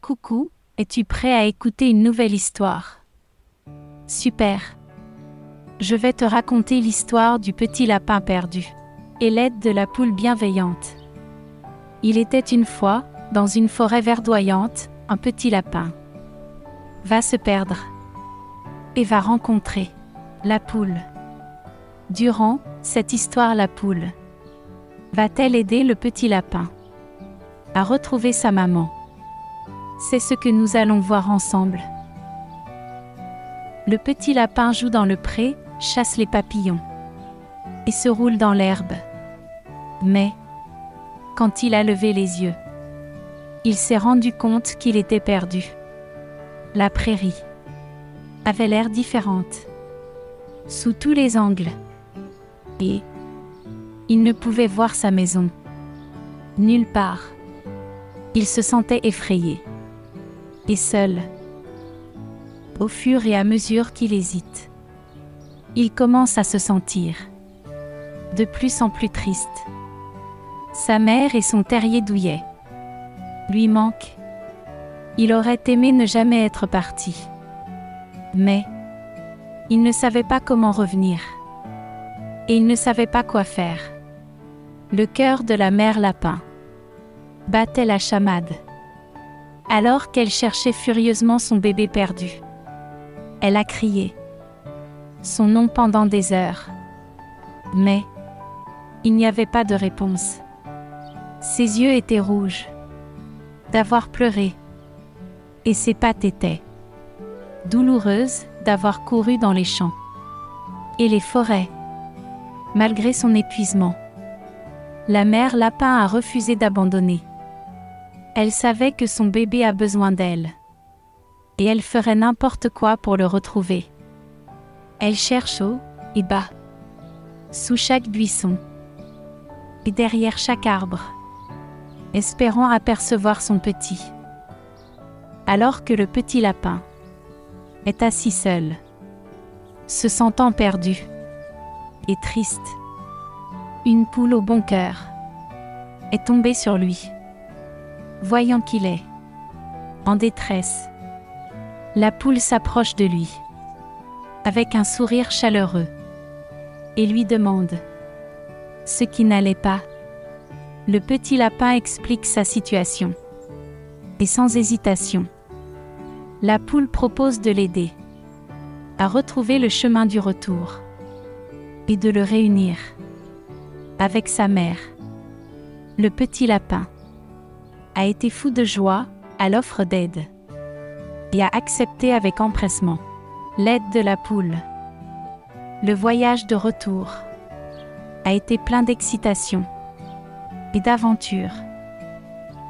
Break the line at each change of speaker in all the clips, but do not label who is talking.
Coucou, es-tu prêt à écouter une nouvelle histoire? Super! Je vais te raconter l'histoire du petit lapin perdu et l'aide de la poule bienveillante. Il était une fois, dans une forêt verdoyante, un petit lapin va se perdre et va rencontrer la poule. Durant cette histoire, la poule va-t-elle aider le petit lapin à retrouver sa maman? C'est ce que nous allons voir ensemble. Le petit lapin joue dans le pré, chasse les papillons et se roule dans l'herbe. Mais, quand il a levé les yeux, il s'est rendu compte qu'il était perdu. La prairie avait l'air différente, sous tous les angles, et il ne pouvait voir sa maison nulle part. Il se sentait effrayé et seul. Au fur et à mesure qu'il hésite, il commence à se sentir de plus en plus triste. Sa mère et son terrier douillet lui manquent. Il aurait aimé ne jamais être parti. Mais il ne savait pas comment revenir. Et il ne savait pas quoi faire. Le cœur de la mère lapin battait la chamade, alors qu'elle cherchait furieusement son bébé perdu. Elle a crié son nom pendant des heures. Mais il n'y avait pas de réponse. Ses yeux étaient rouges d'avoir pleuré, et ses pattes étaient douloureuses d'avoir couru dans les champs et les forêts. Malgré son épuisement, la mère lapin a refusé d'abandonner. Elle savait que son bébé a besoin d'elle, et elle ferait n'importe quoi pour le retrouver. Elle cherche haut et bas, sous chaque buisson et derrière chaque arbre, espérant apercevoir son petit. Alors que le petit lapin est assis seul, se sentant perdu et triste, une poule au bon cœur est tombée sur lui. Voyant qu'il est en détresse, la poule s'approche de lui avec un sourire chaleureux et lui demande ce qui n'allait pas. Le petit lapin explique sa situation et sans hésitation, la poule propose de l'aider à retrouver le chemin du retour et de le réunir avec sa mère. Le petit lapin a été fou de joie à l'offre d'aide et a accepté avec empressement l'aide de la poule. Le voyage de retour a été plein d'excitation et d'aventure.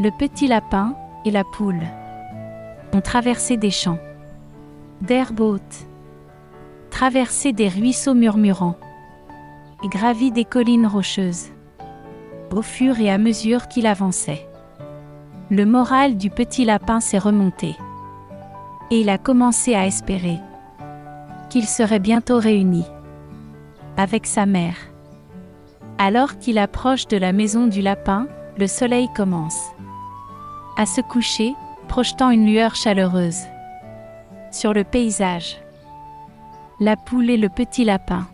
Le petit lapin et la poule ont traversé des champs d'herbe haute, traversé des ruisseaux murmurants et gravi des collines rocheuses. Au fur et à mesure qu'il avançait, le moral du petit lapin s'est remonté et il a commencé à espérer qu'il serait bientôt réuni avec sa mère. Alors qu'il approche de la maison du lapin, le soleil commence à se coucher, projetant une lueur chaleureuse sur le paysage. La poule et le petit lapin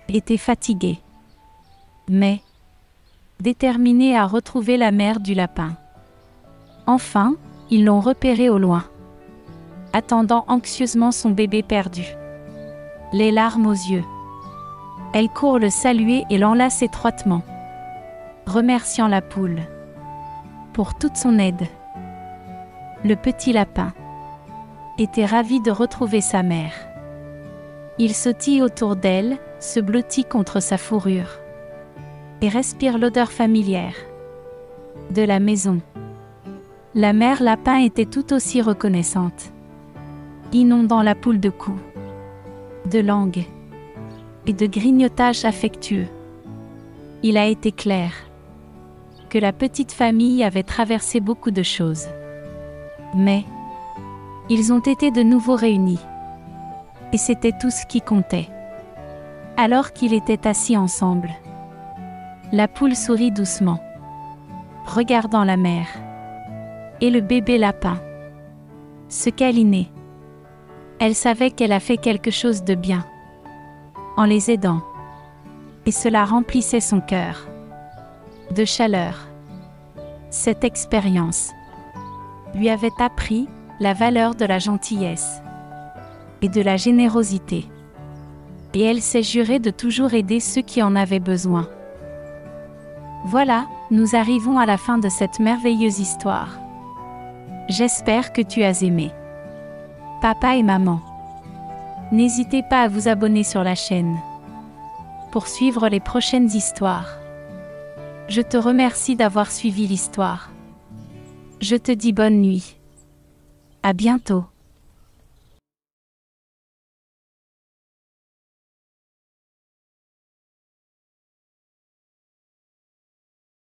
étaient fatigués, mais déterminés à retrouver la mère du lapin. Enfin, ils l'ont repérée au loin, attendant anxieusement son bébé perdu, les larmes aux yeux. Elle court le saluer et l'enlace étroitement, remerciant la poule pour toute son aide. Le petit lapin était ravi de retrouver sa mère. Il sautille autour d'elle, se blottit contre sa fourrure et respire l'odeur familière de la maison. La mère lapin était tout aussi reconnaissante, inondant la poule de coups, de langues et de grignotages affectueux. Il a été clair que la petite famille avait traversé beaucoup de choses. Mais ils ont été de nouveau réunis. Et c'était tout ce qui comptait. Alors qu'ils étaient assis ensemble, la poule sourit doucement regardant la mer. Et le bébé lapin se câlinait. Elle savait qu'elle a fait quelque chose de bien en les aidant. Et cela remplissait son cœur de chaleur. Cette expérience lui avait appris la valeur de la gentillesse et de la générosité. Et elle s'est jurée de toujours aider ceux qui en avaient besoin. Voilà, nous arrivons à la fin de cette merveilleuse histoire. J'espère que tu as aimé. Papa et maman. N'hésitez pas à vous abonner sur la chaîne pour suivre les prochaines histoires. Je te remercie d'avoir suivi l'histoire. Je te dis bonne nuit. À bientôt.